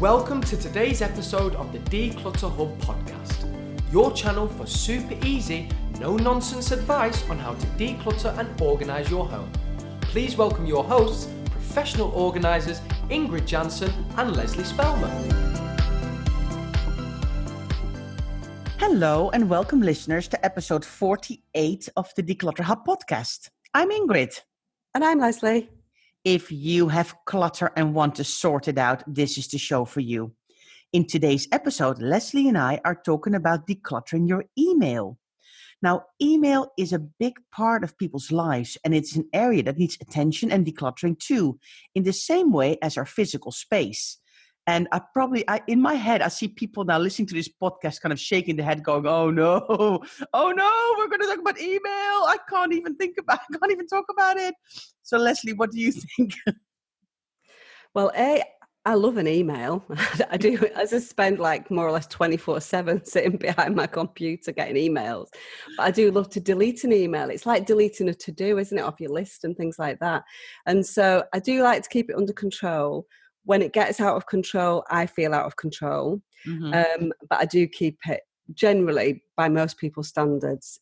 Welcome to today's episode of the Declutter Hub podcast, your channel for super easy, no-nonsense advice on how to declutter and organise your home. Please welcome your hosts, professional organisers Ingrid Jansen and Leslie Spellman. Hello and welcome listeners to episode 48 of the Declutter Hub podcast. I'm Ingrid. And I'm Leslie. If you have clutter and want to sort it out, this is the show for you. In today's episode, Leslie and I are talking about decluttering your email. Now, email is a big part of people's lives, and it's an area that needs attention and decluttering too, in the same way as our physical space. And in my head, I see people now listening to this podcast kind of shaking their head going, oh no, we're going to talk about email. I can't even talk about it. So Leslie, what do you think? Well, I love an email. I do. I just spend like more or less 24/7 sitting behind my computer getting emails. But I do love to delete an email. It's like deleting a to-do, isn't it, off your list and things like that. And so I do like to keep it under control. When it gets out of control, I feel out of control. Mm-hmm. But I do keep it, generally, by most people's standards,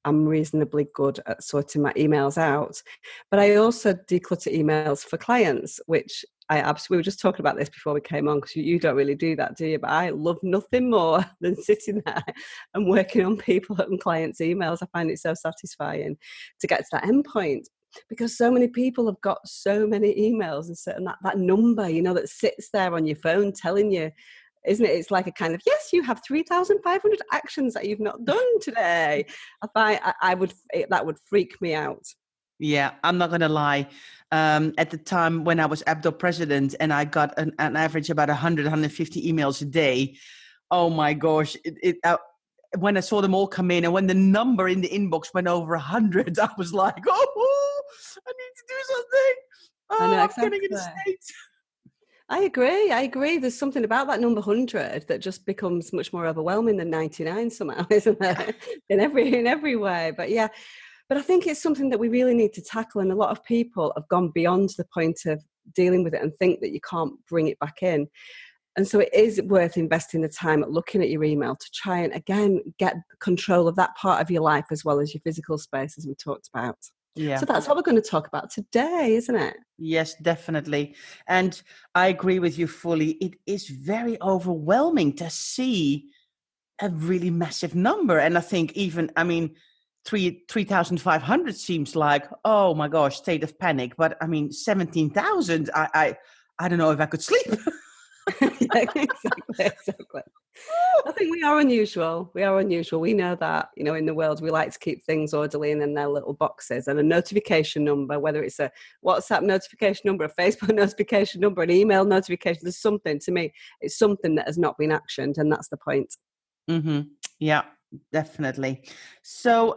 I'm reasonably good at sorting my emails out. But I also declutter emails for clients, which we were just talking about this before we came on, because you don't really do that, do you? But I love nothing more than sitting there and working on people and clients' emails. I find it so satisfying to get to that end point. Because so many people have got so many emails and that number, that sits there on your phone telling you, isn't it? It's like a kind of, yes, you have 3,500 actions that you've not done today. That would freak me out. Yeah, I'm not going to lie. At the time when I was ABDO president and I got an average about 100, 150 emails a day. Oh my gosh. When I saw them all come in and when the number in the inbox went over 100, I was like, oh, I need to do something. Oh, I know, exactly. I'm getting in a state. I agree. There's something about that number 100 that just becomes much more overwhelming than 99 somehow, isn't there? in every way. But yeah, but I think it's something that we really need to tackle. And a lot of people have gone beyond the point of dealing with it and think that you can't bring it back in. And so it is worth investing the time at looking at your email to try and, again, get control of that part of your life as well as your physical space, as we talked about. Yeah. So that's what we're going to talk about today, isn't it? Yes, definitely. And I agree with you fully. It is very overwhelming to see a really massive number. And I think 3,500 seems like, oh my gosh, state of panic. But 17,000, I don't know if I could sleep. Yeah, exactly. I think we are unusual. We know that, in the world, we like to keep things orderly and in their little boxes, and a notification number, whether it's a WhatsApp notification number, a Facebook notification number, an email notification, there's something, to me, it's something that has not been actioned, and that's the point. Mm-hmm. Yeah, definitely. So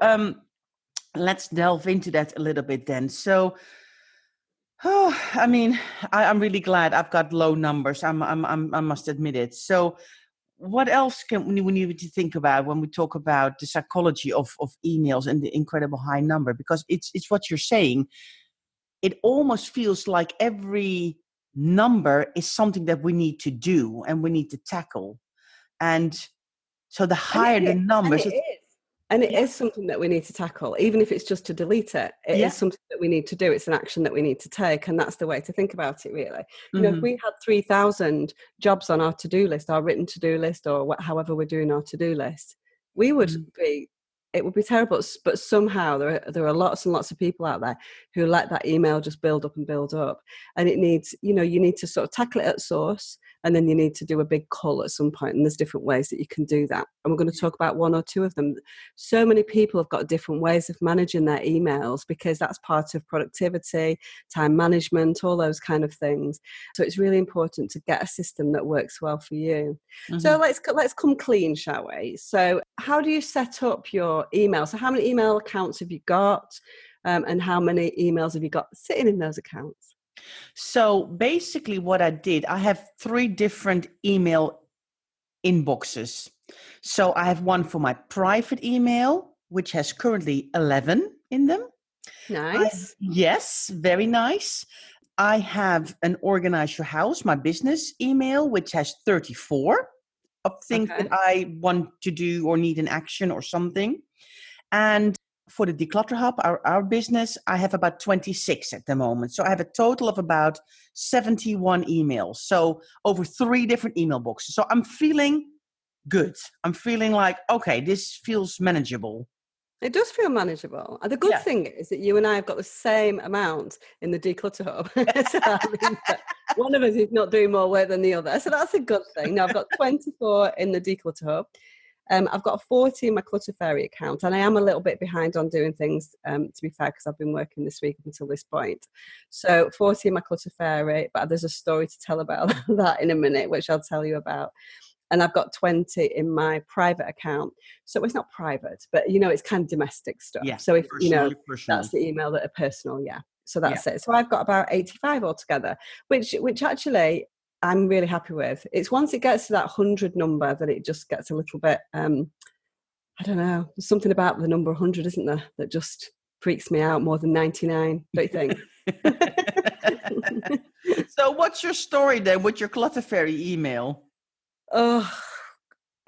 let's delve into that a little bit then. So I'm really glad I've got low numbers. I must admit it. So what else we need to think about when we talk about the psychology of emails and the incredible high number? Because it's what you're saying. It almost feels like every number is something that we need to do and we need to tackle. And so the higher the numbers... And it is something that we need to tackle, even if it's just to delete it. It is something that we need to do. It's an action that we need to take. And that's the way to think about it, really. Mm-hmm. If we had 3,000 jobs on our to-do list, our written to-do list, or however we're doing our to-do list, we would it would be terrible. But somehow there are lots and lots of people out there who let that email just build up and build up. And it needs, you need to sort of tackle it at source. And then you need to do a big cull at some point. And there's different ways that you can do that. And we're going to talk about one or two of them. So many people have got different ways of managing their emails because that's part of productivity, time management, all those kind of things. So it's really important to get a system that works well for you. Mm-hmm. So let's come clean, shall we? So how do you set up your email? So how many email accounts have you got? And how many emails have you got sitting in those accounts? So basically what I did, I have 3 different email inboxes. So I have one for my private email, which has currently 11 in them. Nice. Yes, very nice. I have an Organize Your House, my business email, which has 34 of things that Okay. I want to do or need an action or something. And for the Declutter Hub, our business, I have about 26 at the moment. So I have a total of about 71 emails. So over 3 different email boxes. So I'm feeling good. I'm feeling like, okay, this feels manageable. It does feel manageable. And the good Yeah. thing is that you and I have got the same amount in the Declutter Hub. So that means that one of us is not doing more work than the other. So that's a good thing. Now I've got 24 in the Declutter Hub. I've got 40 in my Clutter Fairy account, and I am a little bit behind on doing things, to be fair, because I've been working this week up until this point. So 40 in my Clutter Fairy, but there's a story to tell about that in a minute, which I'll tell you about. And I've got 20 in my private account. So it's not private, but, it's kind of domestic stuff. Yeah. So if, Personal. that's the email that are personal, yeah. So that's Yeah. it. So I've got about 85 altogether, which actually I'm really happy with. It's once it gets to that 100 number that it just gets a little bit, I don't know, there's something about the number 100, isn't there, that just freaks me out more than 99, don't you think? So what's your story then with your Clutter Fairy email? Oh,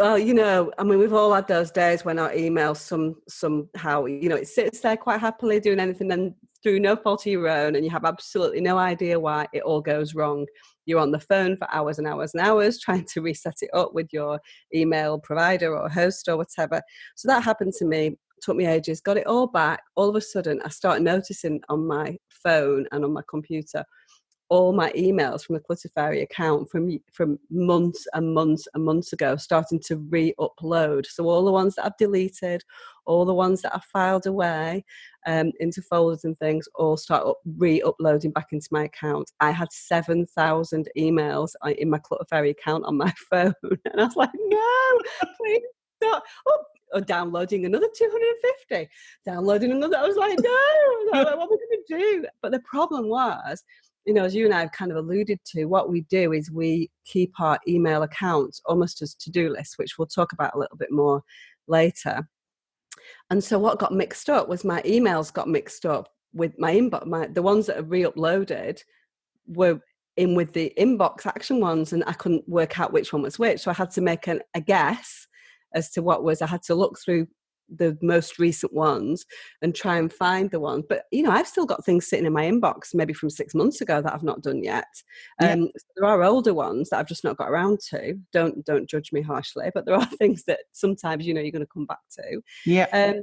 I mean, we've all had those days when our email somehow, it sits there quite happily doing anything, and through no fault of your own, and you have absolutely no idea why it all goes wrong. You're on the phone for hours and hours and hours trying to reset it up with your email provider or host or whatever. So that happened to me. Took me ages, got it all back. All of a sudden, I started noticing on my phone and on my computer all my emails from the Clutter Fairy account from months and months and months ago starting to re-upload. So all the ones that I've deleted, all the ones that I've filed away into folders and things, all start re-uploading back into my account. I had 7,000 emails in my Clutter Fairy account on my phone. And I was like, no, please stop. Or downloading another 250, downloading another. I was like, no, what am I going to do? But the problem was, as you and I have kind of alluded to, what we do is we keep our email accounts almost as to-do lists, which we'll talk about a little bit more later. And so what got mixed up was my emails got mixed up with my inbox. The ones that are re-uploaded were in with the inbox action ones, and I couldn't work out which one was which. So I had to make a guess as to what was. I had to look through the most recent ones and try and find the one. But I've still got things sitting in my inbox maybe from 6 months ago that I've not done yet. Yeah. There are older ones that I've just not got around to. Don't judge me harshly, but there are things that sometimes you're going to come back to. Yeah.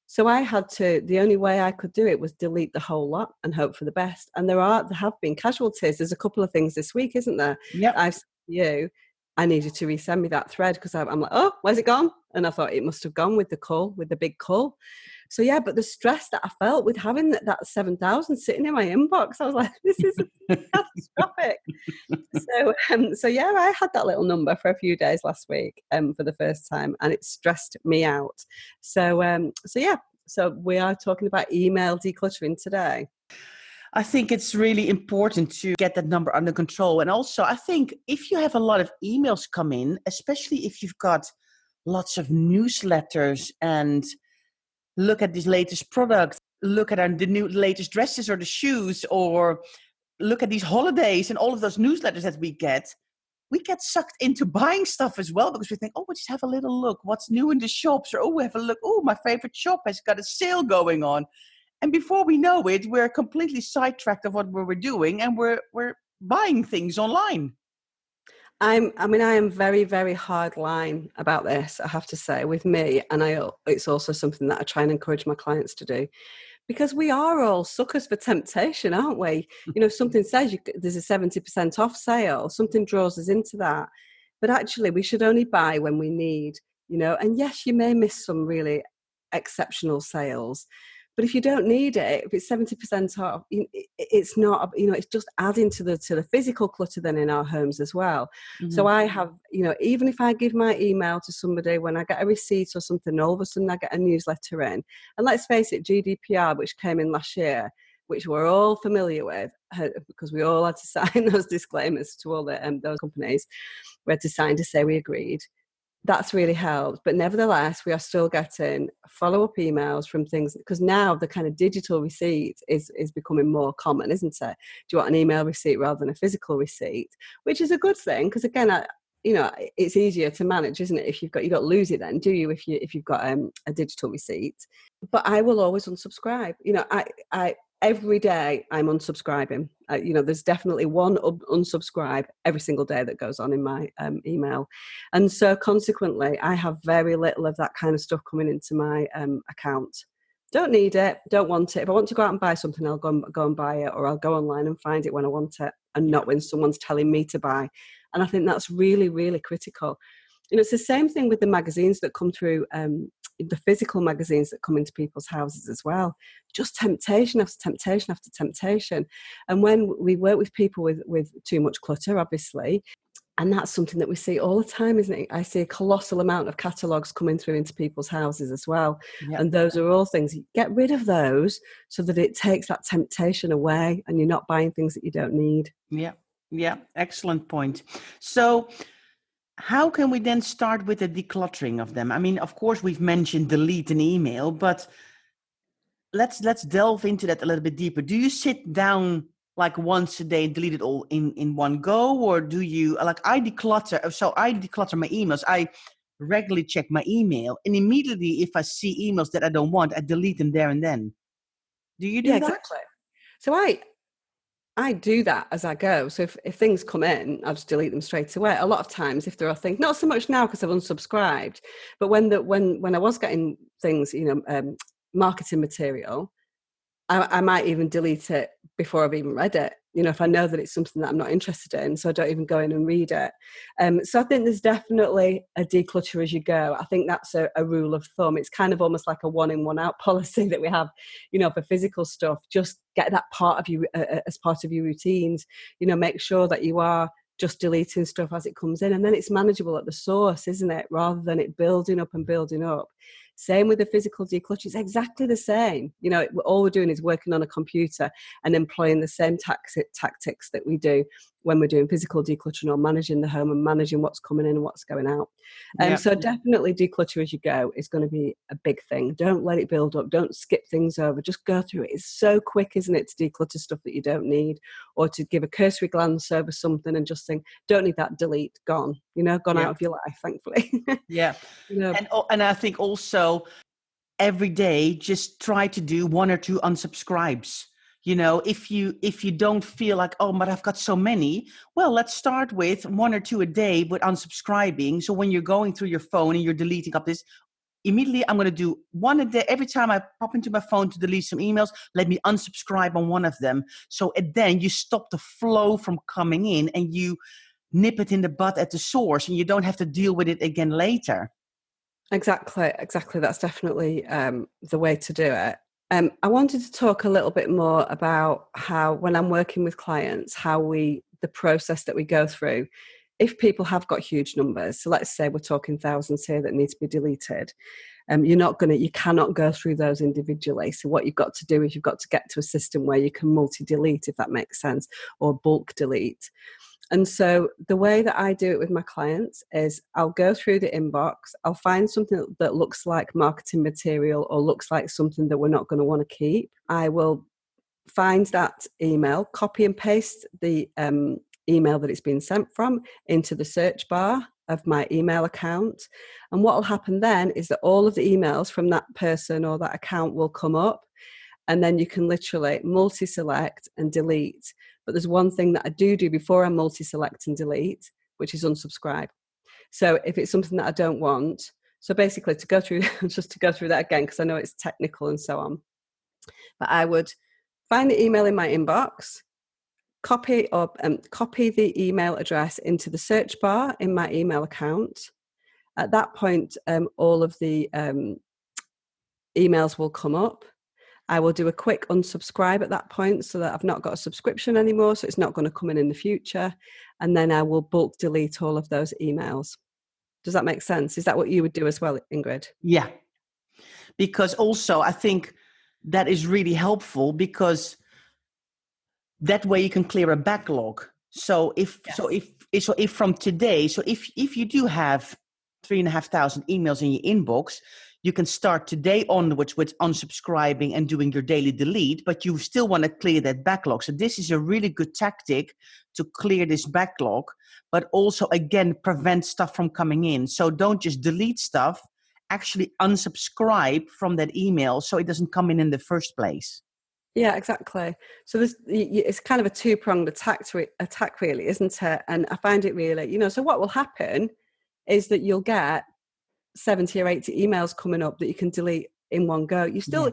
So I had to, the only way I could do it was delete the whole lot and hope for the best. And there have been casualties. There's a couple of things this week, isn't there? Yeah. I've said to you, I need you to resend me that thread, because I'm like, oh, where's it gone? And I thought it must have gone with the big call. So yeah, but the stress that I felt with having that 7,000 sitting in my inbox, I was like, this is catastrophic. So yeah, I had that little number for a few days last week for the first time, and it stressed me out. So yeah, so we are talking about email decluttering today. I think it's really important to get that number under control. And also, I think if you have a lot of emails come in, especially if you've got lots of newsletters and look at this latest product, look at the new latest dresses or the shoes, or look at these holidays and all of those newsletters that we get sucked into buying stuff as well, because we think, oh, we'll just have a little look. What's new in the shops? Or, oh, we have a look. Oh, my favorite shop has got a sale going on. And before we know it, we're completely sidetracked of what we're doing, and we're buying things online. I am very, very hard line about this, I have to say, with me. And it's also something that I try and encourage my clients to do, because we are all suckers for temptation, aren't we? Something says there's a 70% off sale, something draws us into that. But actually, we should only buy when we need, and yes, you may miss some really exceptional sales. But if you don't need it, if it's 70% off, it's not, it's just adding to the physical clutter then in our homes as well. Mm-hmm. So I have, even if I give my email to somebody when I get a receipt or something, all of a sudden I get a newsletter in. And let's face it, GDPR, which came in last year, which we're all familiar with, because we all had to sign those disclaimers to all those companies. We had to sign to say we agreed. that's really helped. But nevertheless, we are still getting follow-up emails from things, because now the kind of digital receipt is becoming more common, isn't it? Do you want an email receipt rather than a physical receipt? Which is a good thing, because again, it's easier to manage, isn't it? If you don't lose it then, do you? If you've got a digital receipt. But I will always unsubscribe. I every day I'm unsubscribing. There's definitely one unsubscribe every single day that goes on in my email. And so consequently, I have very little of that kind of stuff coming into my account. Don't need it, don't want it. If I want to go out and buy something, I'll go and buy it, or I'll go online and find it when I want it, and not when someone's telling me to buy. And I think that's really, really critical. It's the same thing with the magazines that come through, the physical magazines that come into people's houses as well. Just temptation after temptation after temptation. And when we work with people with too much clutter, obviously, and that's something that we see all the time, isn't it? I see a colossal amount of catalogues coming through into people's houses as well. Yep. And those are all things, get rid of those so that it takes that temptation away and you're not buying things that you don't need. Yeah, excellent point. So how can we then start with the decluttering of them? I mean, of course, we've mentioned delete an email, but let's delve into that a little bit deeper. Do you sit down like once a day and delete it all in one go? Or do you, I declutter my emails. I regularly check my email, and immediately if I see emails that I don't want, I delete them there and then. Do you do that? Exactly. So I do that as I go. So if things come in, I'll just delete them straight away. A lot of times, if there are things, not so much now because I've unsubscribed, but when I was getting things, marketing material, I might even delete it before I've even read it. If I know that it's something that I'm not interested in, so I don't even go in and read it. So I think there's definitely a declutter as you go. I think that's a rule of thumb. It's kind of almost like a one in, one out policy that we have, for physical stuff. Just get that part of you as part of your routines. Make sure that you are just deleting stuff as it comes in, and then it's manageable at the source, isn't it? Rather than it building up and building up. Same with the physical declutter. It's exactly the same. All we're doing is working on a computer and employing the same tactics that we do when we're doing physical decluttering or managing the home and managing what's coming in and what's going out. So definitely declutter as you go is going to be a big thing. Don't let it build up. Don't skip things over. Just go through it. It's so quick, isn't it, to declutter stuff that you don't need, or to give a cursory glance over something and just think, don't need that, delete, gone, out of your life, thankfully. Yeah. And I think also every day, just try to do one or two unsubscribes. If you don't feel like, oh, but I've got so many, well, let's start with one or two a day with unsubscribing. So when you're going through your phone and you're deleting up this, immediately I'm going to do one a day. Every time I pop into my phone to delete some emails, let me unsubscribe on one of them. So then you stop the flow from coming in and you nip it in the bud at the source, and you don't have to deal with it again later. Exactly. That's definitely the way to do it. I wanted to talk a little bit more about how, when I'm working with clients, the process that we go through. If people have got huge numbers, so let's say we're talking thousands here that need to be deleted, you cannot go through those individually. So what you've got to do is you've got to get to a system where you can multi-delete, if that makes sense, or bulk delete. And so the way that I do it with my clients is I'll go through the inbox, I'll find something that looks like marketing material or looks like something that we're not going to want to keep. I will find that email, copy and paste the email that it's been sent from into the search bar of my email account. And what will happen then is that all of the emails from that person or that account will come up, and then you can literally multi-select and delete. But there's one thing that I do before I multi-select and delete, which is unsubscribe. So if it's something that I don't want, so basically to go through that again, because I know it's technical and so on, but I would find the email in my inbox, copy the email address into the search bar in my email account. At that point, all of the emails will come up. I will do a quick unsubscribe at that point so that I've not got a subscription anymore, so it's not going to come in the future. And then I will bulk delete all of those emails. Does that make sense? Is that what you would do as well, Ingrid? Yeah. Because also I think that is really helpful, because that way you can clear a backlog. So if from today, so if you do have 3,500 emails in your inbox, you can start today onwards with unsubscribing and doing your daily delete, but you still want to clear that backlog. So this is a really good tactic to clear this backlog, but also, again, prevent stuff from coming in. So don't just delete stuff, actually unsubscribe from that email so it doesn't come in the first place. Yeah, exactly. So it's kind of a two-pronged attack really, isn't it? And I find it really, so what will happen is that you'll get 70 or 80 emails coming up that you can delete in one go. You still,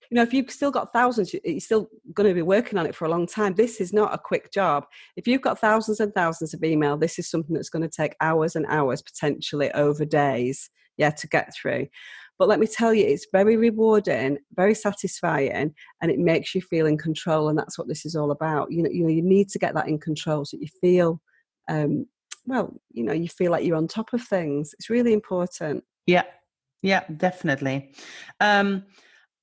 if you've still got thousands, you're still going to be working on it for a long time. This is not a quick job. If you've got thousands and thousands of email, this is something that's going to take hours and hours, potentially over days, to get through. But let me tell you, it's very rewarding, very satisfying, and it makes you feel in control. And that's what this is all about. You need to get that in control so that you feel, you feel like you're on top of things. It's really important. Yeah, definitely.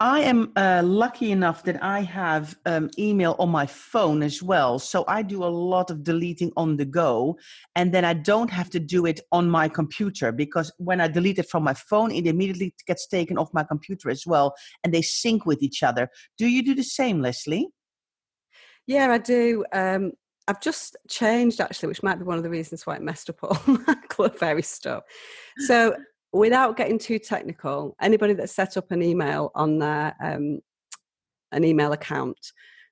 I am lucky enough that I have email on my phone as well. So I do a lot of deleting on the go, and then I don't have to do it on my computer, because when I delete it from my phone, it immediately gets taken off my computer as well, and they sync with each other. Do you do the same, Leslie? Yeah, I do. I've just changed, actually, which might be one of the reasons why it messed up all my Cloudberry stuff. So without getting too technical, anybody that's set up an email on their an email account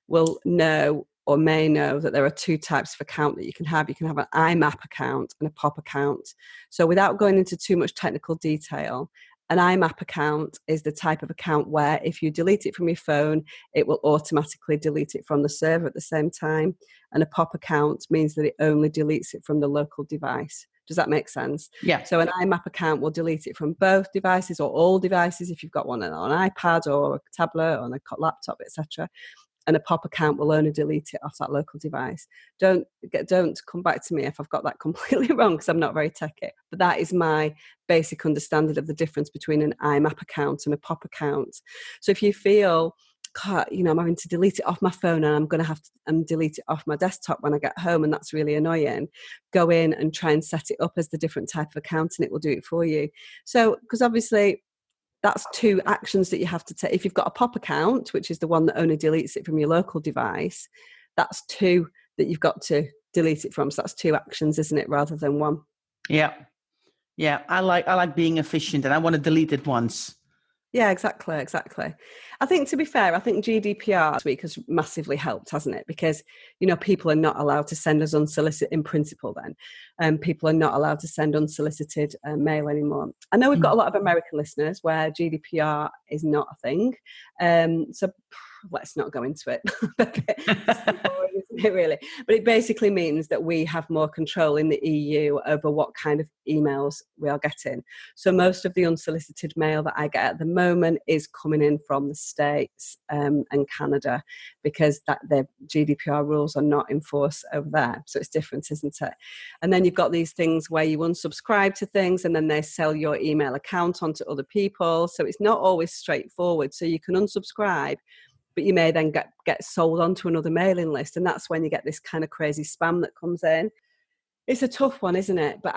will know or may know that there are two types of account that you can have. You can have an IMAP account and a POP account. So without going into too much technical detail, an IMAP account is the type of account where if you delete it from your phone, it will automatically delete it from the server at the same time. And a POP account means that it only deletes it from the local device. Does that make sense? Yeah. So an IMAP account will delete it from both devices or all devices if you've got one on an iPad or a tablet or on a laptop, etc. And a POP account will only delete it off that local device. Don't come back to me if I've got that completely wrong, because I'm not very techy. But that is my basic understanding of the difference between an IMAP account and a POP account. So if you feel, God, I'm having to delete it off my phone and I'm going to have to delete it off my desktop when I get home, and that's really annoying, go in and try and set it up as the different type of account and it will do it for you. So, because obviously that's two actions that you have to take. If you've got a POP account, which is the one that only deletes it from your local device, that's two that you've got to delete it from. So that's two actions, isn't it, rather than one? Yeah. I like being efficient, and I want to delete it once. Yeah, exactly. I think, to be fair, GDPR this week has massively helped, hasn't it? Because, people are not allowed to send us unsolicited, in principle then, people are not allowed to send unsolicited mail anymore. I know we've got a lot of American listeners where GDPR is not a thing. So let's not go into it. Isn't it, really? But it basically means that we have more control in the EU over what kind of emails we are getting. So most of the unsolicited mail that I get at the moment is coming in from the States and Canada, because the GDPR rules are not in force over there. So it's different, isn't it? And then you've got these things where you unsubscribe to things and then they sell your email account onto other people. So it's not always straightforward. So you can unsubscribe, but you may then get sold onto another mailing list. And that's when you get this kind of crazy spam that comes in. It's a tough one, isn't it? But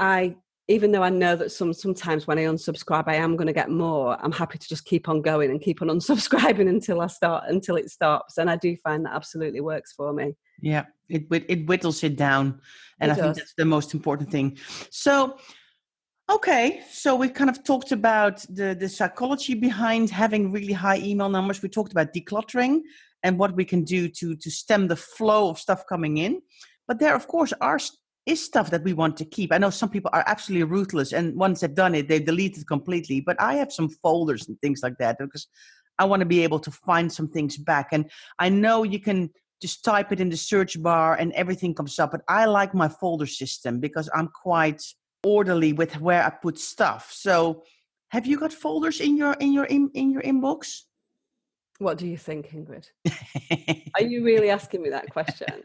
even though I know that sometimes when I unsubscribe, I am going to get more, I'm happy to just keep on going and keep on unsubscribing until it stops. And I do find that absolutely works for me. Yeah, it whittles it down. And I think that's the most important thing. So, okay, so we kind of talked about the psychology behind having really high email numbers. We talked about decluttering and what we can do to stem the flow of stuff coming in. But there, of course, is stuff that we want to keep. I know some people are absolutely ruthless, and once they've done it, they've deleted completely. But I have some folders and things like that because I want to be able to find some things back. And I know you can just type it in the search bar and everything comes up. But I like my folder system because I'm quite orderly with where I put stuff. So, have you got folders in your inbox? What do you think, Ingrid? Are you really asking me that question?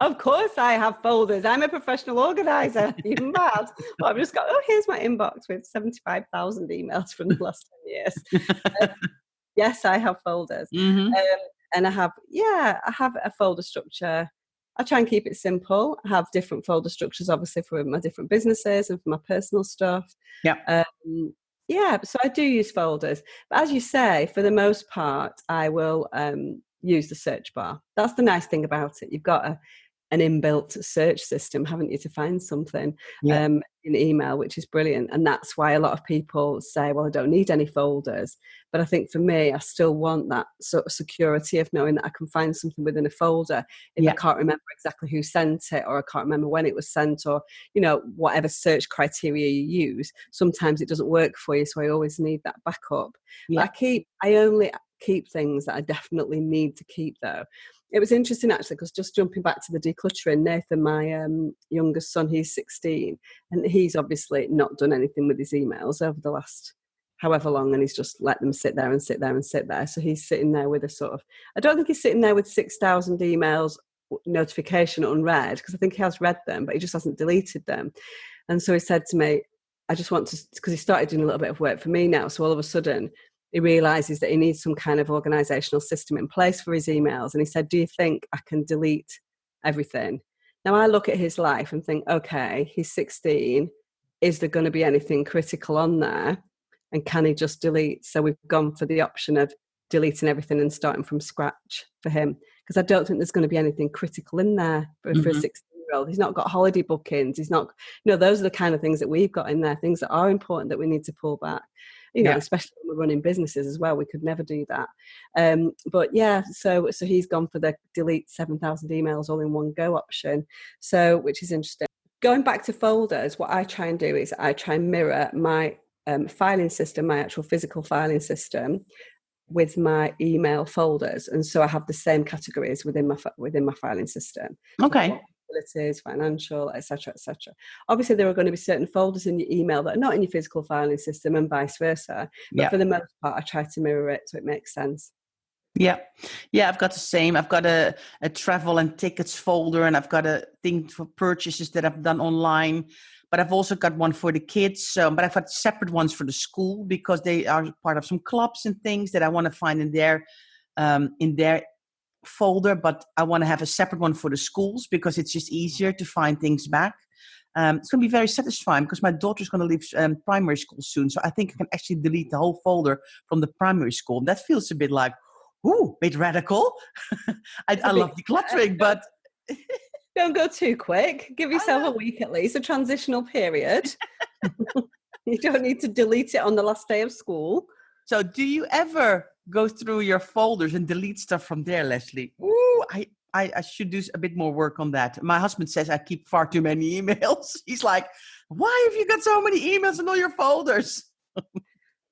Of course I have folders. I'm a professional organizer. You're mad. Well, I've just got, here's my inbox with 75,000 emails from the last 10 years. Yes, I have folders. Mm-hmm. And I have a folder structure I try and keep it simple. I have different folder structures, obviously, for my different businesses and for my personal stuff. Yeah. Yeah, so I do use folders. But as you say, for the most part, I will use the search bar. That's the nice thing about it. You've got an inbuilt search system, haven't you, to find something in email, which is brilliant. And that's why a lot of people say, well, I don't need any folders. But I think for me, I still want that sort of security of knowing that I can find something within a folder if I can't remember exactly who sent it, or I can't remember when it was sent, or, whatever search criteria you use. Sometimes it doesn't work for you, so I always need that backup. Yeah. I only keep things that I definitely need to keep, though. It was interesting, actually, because just jumping back to the decluttering, Nathan, my youngest son, he's 16, and he's obviously not done anything with his emails over the last however long, and he's just let them sit there and sit there and sit there. So he's sitting there with a sort of, I don't think he's sitting there with 6,000 emails notification unread, because I think he has read them, but he just hasn't deleted them. And so he said to me, I just want to, because he started doing a little bit of work for me now, so all of a sudden he realizes that he needs some kind of organizational system in place for his emails. And he said, do you think I can delete everything? Now I look at his life and think, okay, he's 16. Is there going to be anything critical on there? And can he just delete? So we've gone for the option of deleting everything and starting from scratch for him. Because I don't think there's going to be anything critical in there for a 16-year-old. He's not got holiday bookings. He's not, those are the kind of things that we've got in there, things that are important that we need to pull back. Especially when we're running businesses as well, we could never do that. But yeah, so he's gone for the delete 7,000 emails all in one go option. So, which is interesting. Going back to folders, what I try and do is I try and mirror my filing system, my actual physical filing system, with my email folders, and so I have the same categories within my filing system. Okay. Facilities, financial, etc., etc. Obviously, there are going to be certain folders in your email that are not in your physical filing system, and vice versa. But for the most part, I try to mirror it so it makes sense. Yeah. I've got the same. I've got a travel and tickets folder, and I've got a thing for purchases that I've done online. But I've also got one for the kids. But I've got separate ones for the school because they are part of some clubs and things that I want to find in their folder. But I want to have a separate one for the schools because it's just easier to find things back. It's going to be very satisfying because my daughter's going to leave primary school soon. So I think I can actually delete the whole folder from the primary school. That feels a bit like, ooh, a bit radical. I love decluttering, but... Don't go too quick. Give yourself a week at least, a transitional period. You don't need to delete it on the last day of school. So do you ever go through your folders and delete stuff from there, Leslie? Ooh, I should do a bit more work on that. My husband says I keep far too many emails. He's like, why have you got so many emails in all your folders?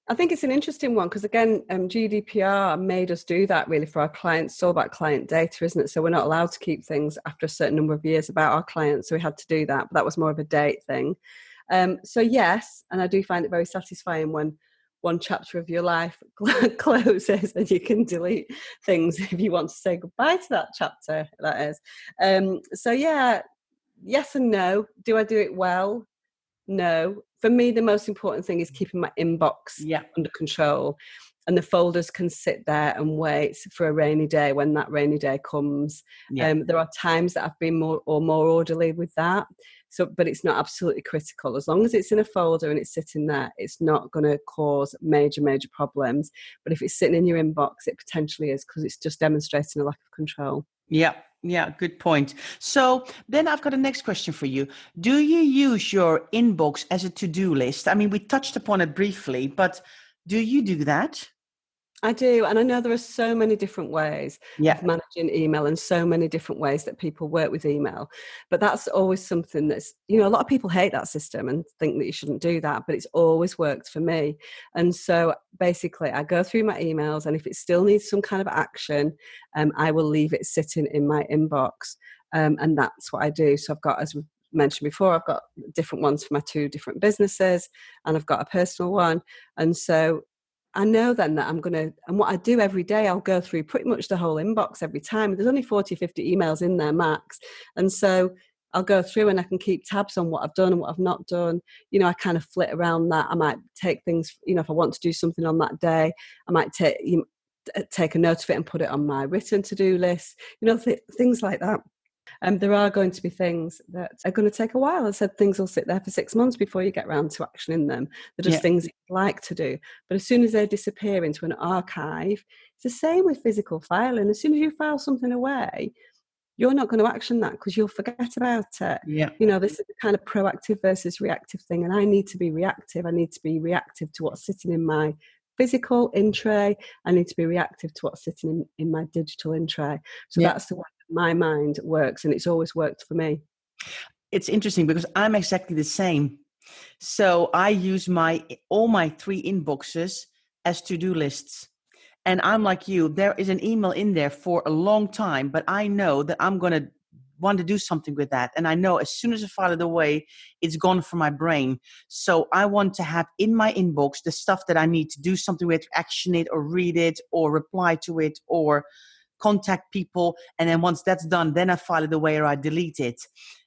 I think it's an interesting one because, again, GDPR made us do that really for our clients. It's all about client data, isn't it? So we're not allowed to keep things after a certain number of years about our clients. So we had to do that. But that was more of a date thing. So yes, and I do find it very satisfying when one chapter of your life closes and you can delete things if you want to say goodbye to that chapter, that is. So yeah, yes and no. Do I do it well? No. For me, the most important thing is keeping my inbox under control. And the folders can sit there and wait for a rainy day when that rainy day comes. There are times that I've been more orderly with that. So, but it's not absolutely critical. As long as it's in a folder and it's sitting there, it's not going to cause major problems. But if it's sitting in your inbox, it potentially is because it's just demonstrating a lack of control. Yeah, good point. So then I've got a next question for you. Do you use your inbox as a to-do list? I mean, we touched upon it briefly, but do you do that? I do. And I know there are so many different ways of managing email and so many different ways that people work with email. But that's always something that's, a lot of people hate that system and think that you shouldn't do that, but it's always worked for me. And so basically I go through my emails, and if it still needs some kind of action, I will leave it sitting in my inbox. And that's what I do. So I've got, as we mentioned before, I've got different ones for my 2 different businesses, and I've got a personal one. And so I know then that I'm going to, and what I do every day, I'll go through pretty much the whole inbox every time. There's only 40, 50 emails in there max. And so I'll go through and I can keep tabs on what I've done and what I've not done. I kind of flit around that. I might take things, if I want to do something on that day, I might take a note of it and put it on my written to-do list, things like that. There are going to be things that are going to take a while. I said things will sit there for 6 months before you get around to actioning them. They're just Yeah. things that you like to do. But as soon as they disappear into an archive, it's the same with physical filing. As soon as you file something away, you're not going to action that because you'll forget about it. Yeah. This is the kind of proactive versus reactive thing. And I need to be reactive. I need to be reactive to what's sitting in my physical in tray. I need to be reactive to what's sitting in my digital in tray. So Yeah. that's the way my mind works. And it's always worked for me. It's interesting because I'm exactly the same. So I use all my 3 inboxes as to-do lists. And I'm like you, there is an email in there for a long time, but I know that I'm going to want to do something with that. And I know as soon as I file it away, it's gone from my brain. So I want to have in my inbox the stuff that I need to do something with, action it or read it or reply to it or contact people. And then once that's done, then I file it away or I delete it.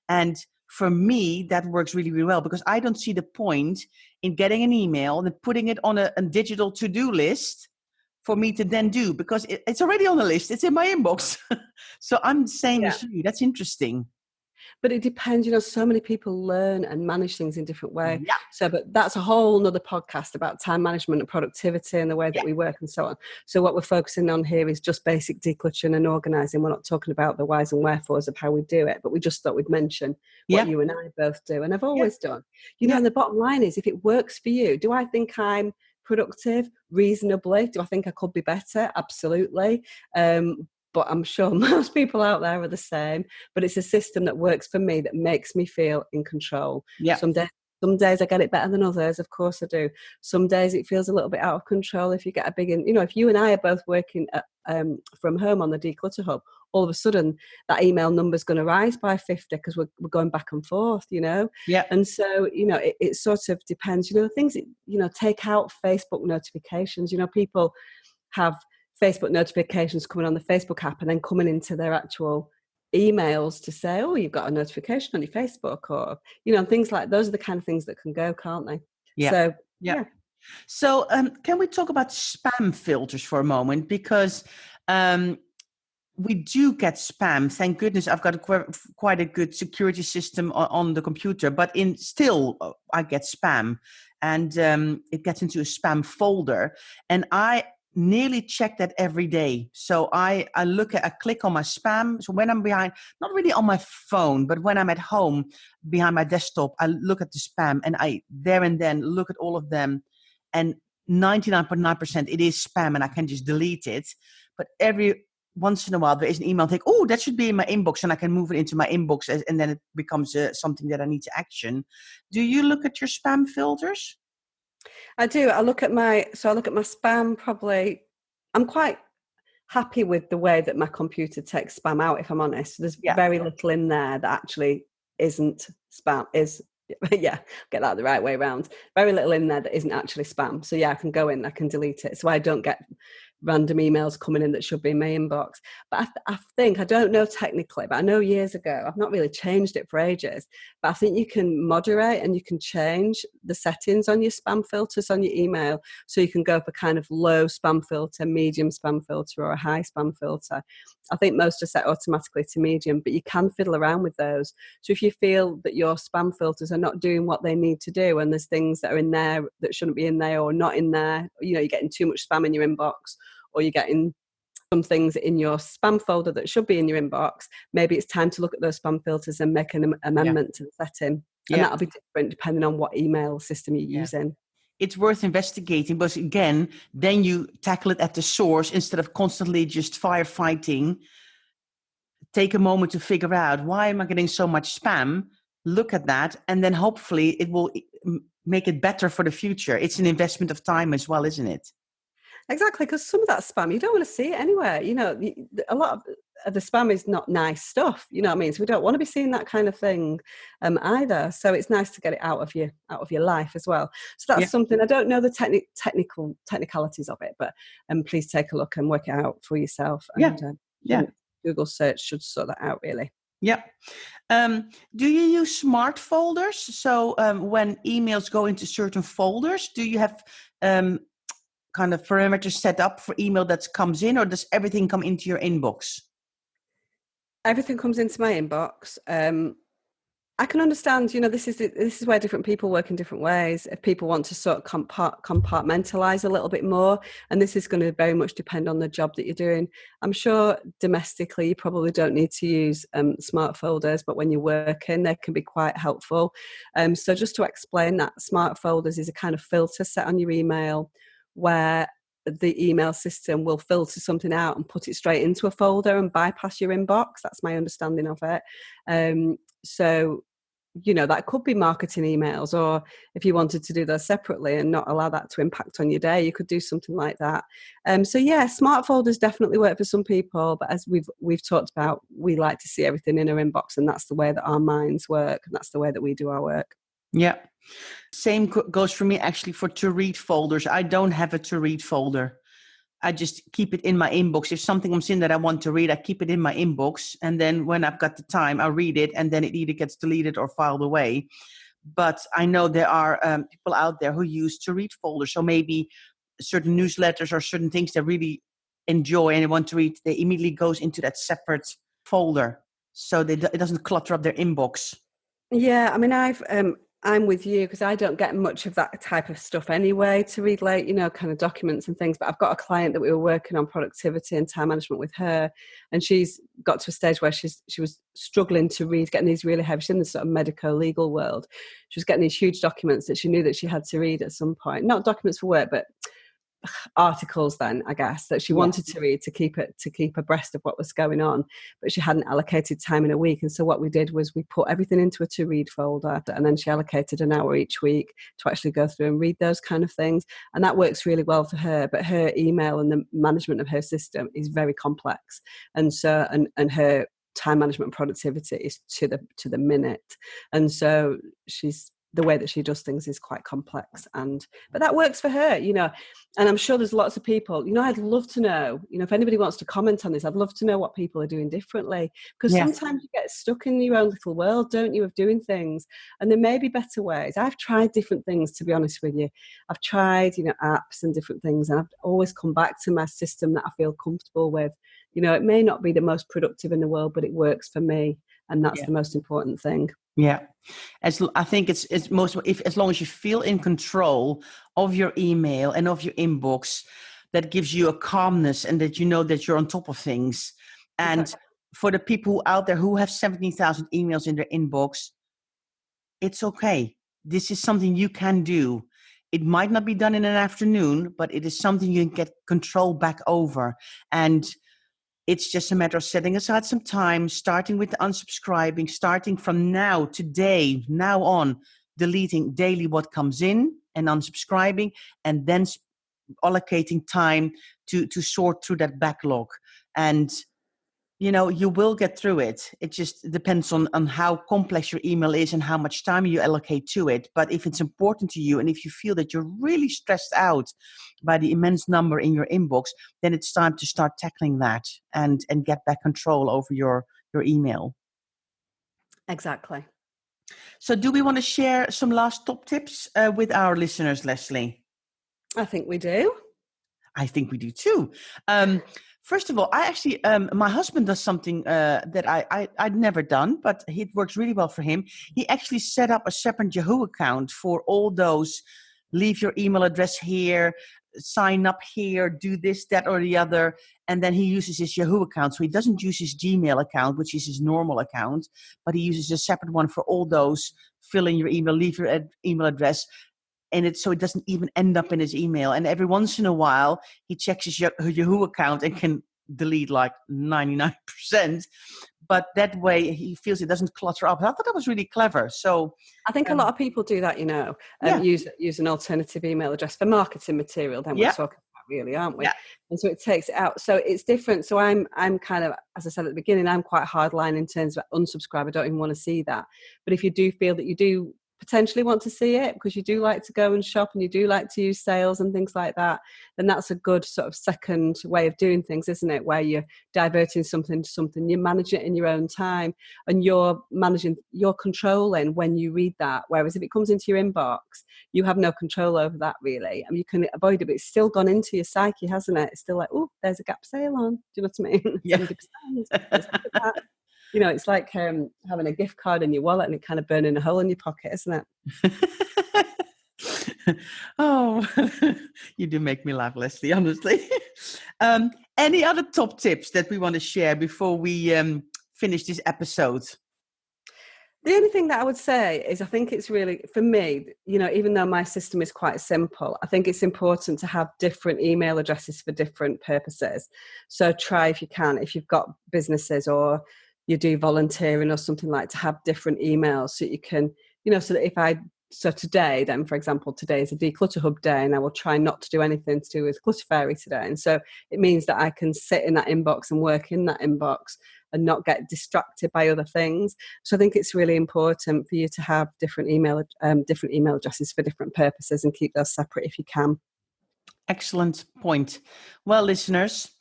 And for me, that works really, really well because I don't see the point in getting an email and putting it on a digital to-do list for me to then do because it's already on the list. It's in my inbox. So I'm the same as you. That's interesting. But it depends, so many people learn and manage things in different ways. Yeah. So, but that's a whole nother podcast about time management and productivity and the way that we work and so on. So what we're focusing on here is just basic decluttering and organising. We're not talking about the whys and wherefores of how we do it, but we just thought we'd mention what you and I both do and I've always done. And the bottom line is if it works for you, do I think I'm productive? Reasonably. Do I think I could be better? Absolutely. But I'm sure most people out there are the same. But it's a system that works for me that makes me feel in control. Yeah. Some days I get it better than others. Of course I do. Some days it feels a little bit out of control. If you get a big, if you and I are both working from home on the Declutter Hub, all of a sudden that email number is going to rise by 50 because we're going back and forth, Yeah. And so, it sort of depends, things, take out Facebook notifications, people have Facebook notifications coming on the Facebook app and then coming into their actual emails to say, oh, you've got a notification on your Facebook or, things like those are the kind of things that can go, can't they? Yeah. So, So can we talk about spam filters for a moment? Because we do get spam. Thank goodness I've got quite a good security system on the computer, but I get spam and it gets into a spam folder. And I nearly check that every day. So I click on my spam. So when I'm behind, not really on my phone, but when I'm at home behind my desktop, I look at the spam and I there and then look at all of them. And 99.9% it is spam and I can just delete it. But every once in a while there is an email I think, oh, that should be in my inbox and I can move it into my inbox and then it becomes something that I need to action. Do you look at your spam filters? I do. I look at my spam probably. I'm quite happy with the way that my computer takes spam out, if I'm honest. There's very little in there that actually isn't spam. Get that the right way around. Very little in there that isn't actually spam. So I can go in, I can delete it. So I don't get random emails coming in that should be in my inbox. But I think, I don't know technically, but I know years ago, I've not really changed it for ages, but I think you can moderate and you can change the settings on your spam filters on your email. So you can go for kind of low spam filter, medium spam filter, or a high spam filter. I think most are set automatically to medium, but you can fiddle around with those. So if you feel that your spam filters are not doing what they need to do and there's things that are in there that shouldn't be in there or not in there, you're getting too much spam in your inbox, or you're getting some things in your spam folder that should be in your inbox, maybe it's time to look at those spam filters and make an amendment to the setting. And that'll be different depending on what email system you're using. It's worth investigating, but again, then you tackle it at the source instead of constantly just firefighting. Take a moment to figure out, why am I getting so much spam? Look at that, and then hopefully it will make it better for the future. It's an investment of time as well, isn't it? Exactly, because some of that spam, you don't want to see it anywhere. A lot of the spam is not nice stuff. You know what I mean? So we don't want to be seeing that kind of thing either. So it's nice to get it out of your life as well. So that's something. I don't know the technicalities of it, but please take a look and work it out for yourself. And, Google search should sort that out, really. Yeah. Do you use smart folders? So when emails go into certain folders, do you have kind of parameters set up for email that comes in, or does everything come into your inbox? Everything comes into my inbox. I can understand, this is where different people work in different ways. If people want to sort of compartmentalize a little bit more, and this is going to very much depend on the job that you're doing. I'm sure domestically you probably don't need to use smart folders, but when you're working, they can be quite helpful. So just to explain that, smart folders is a kind of filter set on your email where the email system will filter something out and put it straight into a folder and bypass your inbox. That's my understanding of it. So, that could be marketing emails, or if you wanted to do those separately and not allow that to impact on your day, you could do something like that. So yeah, smart folders definitely work for some people, but as we've talked about, we like to see everything in our inbox, and that's the way that our minds work, and that's the way that we do our work. Yeah. Same goes for me actually for to read folders. I don't have a to read folder. I just keep it in my inbox. If something comes in that I want to read, I keep it in my inbox. And then when I've got the time, I read it, and then it either gets deleted or filed away. But I know there are people out there who use to read folders. So maybe certain newsletters or certain things they really enjoy and they want to read, they immediately goes into that separate folder. So it doesn't clutter up their inbox. Yeah, I mean, I'm with you because I don't get much of that type of stuff anyway to read late, kind of documents and things. But I've got a client that we were working on productivity and time management with her, and she's got to a stage where she was struggling to read, getting these really heavy, she's in the sort of medico-legal world. She was getting these huge documents that she knew that she had to read at some point. Not documents for work, but articles then, I guess, that she wanted to read to keep abreast of what was going on, but she hadn't allocated time in a week. And so what we did was we put everything into a to read folder, and then she allocated an hour each week to actually go through and read those kind of things. And that works really well for her, but her email and the management of her system is very complex. And so and her time management productivity is to the minute. And so the way that she does things is quite complex, but that works for her, and I'm sure there's lots of people, I'd love to know, if anybody wants to comment on this, I'd love to know what people are doing differently, because sometimes you get stuck in your own little world, don't you, of doing things, and there may be better ways. I've tried different things, to be honest with you. I've tried, apps and different things, and I've always come back to my system that I feel comfortable with. It may not be the most productive in the world, but it works for me, and that's the most important thing. Yeah, I think it's most as long as you feel in control of your email and of your inbox, that gives you a calmness, and that you know that you're on top of things. And exactly. For the people out there who have 17,000 emails in their inbox, it's okay. This is something you can do. It might not be done in an afternoon, but it is something you can get control back over. And it's just a matter of setting aside some time, starting with the unsubscribing, starting from today, now on, deleting daily what comes in and unsubscribing, and then allocating time to sort through that backlog. And, you will get through it. It just depends on how complex your email is and how much time you allocate to it. But if it's important to you, and if you feel that you're really stressed out by the immense number in your inbox, then it's time to start tackling that and get back control over your email. Exactly. So do we want to share some last top tips with our listeners, Leslie? I think we do. I think we do too. First of all, I actually, my husband does something that I'd never done, but it works really well for him. He actually set up a separate Yahoo account for all those, leave your email address here, sign up here, do this, that, or the other. And then he uses his Yahoo account. So he doesn't use his Gmail account, which is his normal account, but he uses a separate one for all those, fill in your email, leave your email address. And so it doesn't even end up in his email. And every once in a while, he checks his Yahoo account and can delete like 99%. But that way, he feels it doesn't clutter up. I thought that was really clever. So I think a lot of people do that, use an alternative email address for marketing material. Then we're talking about, really, aren't we? Yeah. And so it takes it out. So it's different. So I'm kind of, as I said at the beginning, I'm quite hardline in terms of unsubscribe. I don't even want to see that. But if you do feel that you do potentially want to see it because you do like to go and shop and you do like to use sales and things like that, then that's a good sort of second way of doing things, isn't it? Where you're diverting something to something, you manage it in your own time, and you're controlling when you read that. Whereas if it comes into your inbox, you have no control over that really. I mean, you can avoid it, but it's still gone into your psyche, hasn't it? It's still like, oh, there's a Gap sale on. Do you know what I mean? Yeah. It's like having a gift card in your wallet and it kind of burning a hole in your pocket, isn't it? Oh, you do make me laugh, Leslie, honestly. Any other top tips that we want to share before we finish this episode? The only thing that I would say is I think it's really, for me, even though my system is quite simple, I think it's important to have different email addresses for different purposes. So try, if you can, if you've got businesses or you do volunteering or something, like to have different emails so you can, so that so today then, for example, today is a Declutter Hub day and I will try not to do anything to do with Clutter Fairy today. And so it means that I can sit in that inbox and work in that inbox and not get distracted by other things. So I think it's really important for you to have different email addresses for different purposes and keep those separate if you can. Excellent point. Well, listeners,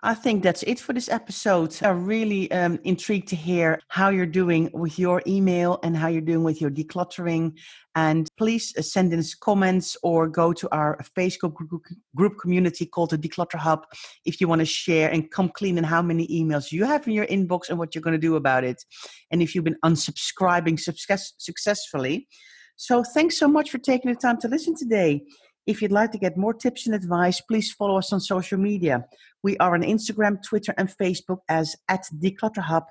I think that's it for this episode. I'm really intrigued to hear how you're doing with your email and how you're doing with your decluttering. And please send in comments or go to our Facebook group community called the Declutter Hub if you want to share and come clean on how many emails you have in your inbox and what you're going to do about it. And if you've been unsubscribing successfully. So thanks so much for taking the time to listen today. If you'd like to get more tips and advice, please follow us on social media. We are on Instagram, Twitter, and Facebook as @DeclutterHub.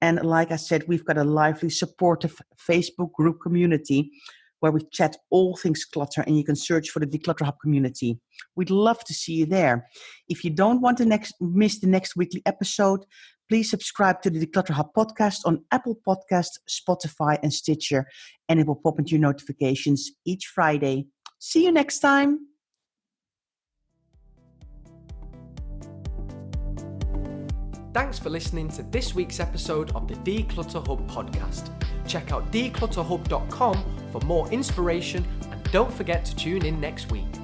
And like I said, we've got a lively, supportive Facebook group community where we chat all things clutter, and you can search for the Declutter Hub community. We'd love to see you there. If you don't want to miss the next weekly episode, please subscribe to the Declutter Hub podcast on Apple Podcasts, Spotify, and Stitcher, and it will pop into your notifications each Friday. See you next time. Thanks for listening to this week's episode of the Declutter Hub podcast. Check out declutterhub.com for more inspiration and don't forget to tune in next week.